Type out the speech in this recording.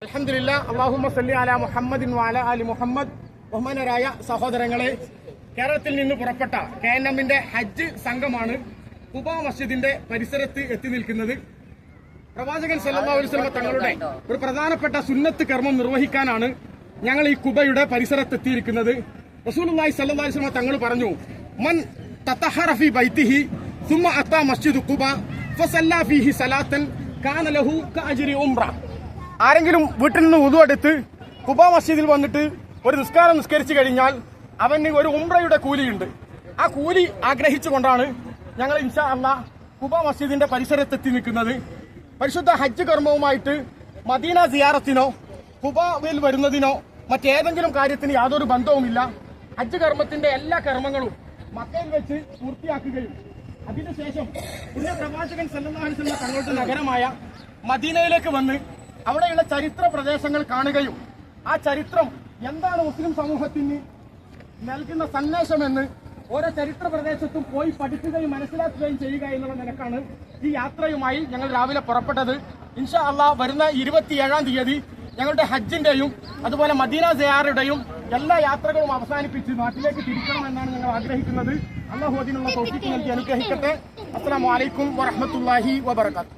അൽഹംദുലില്ലാഹ് അല്ലാഹുമ്മ സല്ലി അലാ മുഹമ്മദിൻ വഅലാ ആലി മുഹമ്മദ്. ബഹുമാനരായ സഹോദരങ്ങളെ, കേരളത്തിൽ നിന്ന് പുറപ്പെട്ട KNMന്റെ ഹജ്ജ് സംഘമാണ് ഖുബാ മസ്ജിദിന്റെ പരിസരത്ത് എത്തി നിൽക്കുന്നത്. പ്രവാചകൻ സല്ലല്ലാഹു അലൈഹി വസല്ലം തങ്ങളുടെ ഒരു പ്രധാനപ്പെട്ട സുന്നത്ത് കർമ്മം നിർവഹിക്കാനാണ് ഞങ്ങൾ ഈ ഖുബയുടെ പരിസരത്തെത്തിയിരിക്കുന്നത്. റസൂലുള്ളാഹി സ്വല്ലല്ലാഹു അലൈഹി വസല്ലം തങ്ങൾ പറഞ്ഞു, മൻ തതഹറ ഫീ ബൈതിഹി സുമ്മ അതാ മസ്ജിദ് ഖുബ ഫസല്ല ഫീഹി സലാത്തൻ കാന ലഹു കഅജ്രി ഉംറ. ആരെങ്കിലും വീട്ടിൽ നിന്ന് വുദു എടുത്ത് ഖുബാ മസ്ജിദിൽ വന്നിട്ട് ഒരു നിസ്കാരം നിസ്കരിച്ചു കഴിഞ്ഞാൽ അവന് ഒരു ഉംറയുടെ കൂലിയുണ്ട്. ആ കൂലി ആഗ്രഹിച്ചുകൊണ്ടാണ് ഞങ്ങൾ ഇൻഷാ അല്ലാഹ് ഖുബാ മസ്ജിദിന്റെ പരിസരത്തെത്തി നിൽക്കുന്നത്. പരിശുദ്ധ ഹജ്ജ് കർമ്മവുമായിട്ട് മദീന സിയാറത്തിനോ ഖുബായിൽ വരുന്നതിനോ മറ്റേതെങ്കിലും കാര്യത്തിന് യാതൊരു ബന്ധവുമില്ല. ഹജ്ജ് കർമ്മത്തിന്റെ എല്ലാ കർമ്മങ്ങളും മക്കയിൽ വെച്ച് പൂർത്തിയാക്കുകയും അതിനുശേഷം പുണ്യ പ്രവാചകൻ സല്ലല്ലാഹു അലൈഹി വസല്ലം തങ്ങളുടെ നഗരമായ മദീനയിലേക്ക് വന്ന് അവിടെയുള്ള ചരിത്ര പ്രദേശങ്ങൾ കാണുകയും ആ ചരിത്രം എന്താണ് മുസ്ലിം സമൂഹത്തിന് നൽകുന്ന സന്ദേശമെന്ന് ഓരോ ചരിത്ര പ്രദേശത്തും പോയി പഠിക്കുകയും മനസ്സിലാക്കുകയും ചെയ്യുക എന്നുള്ള നിലക്കാണ് ഈ യാത്രയുമായി ഞങ്ങൾ രാവിലെ പുറപ്പെട്ടത്. ഇൻഷാ അല്ലാഹ് വരുന്ന 27-ാം തീയതി ഞങ്ങളുടെ ഹജ്ജിന്റെയും അതുപോലെ മദീന സിയാറയുടെയും എല്ലാ യാത്രകളും അവസാനിപ്പിച്ച് നാട്ടിലേക്ക് തിരിക്കണമെന്നാണ് ഞങ്ങൾ ആഗ്രഹിക്കുന്നത്. അല്ലാഹു അതിനുള്ള തൗഫീഖ് നൽകി അനുഗ്രഹിക്കട്ടെ. അസ്സലാമു അലൈക്കും വറഹ്മത്തുള്ളാഹി വബറകാതുഹു.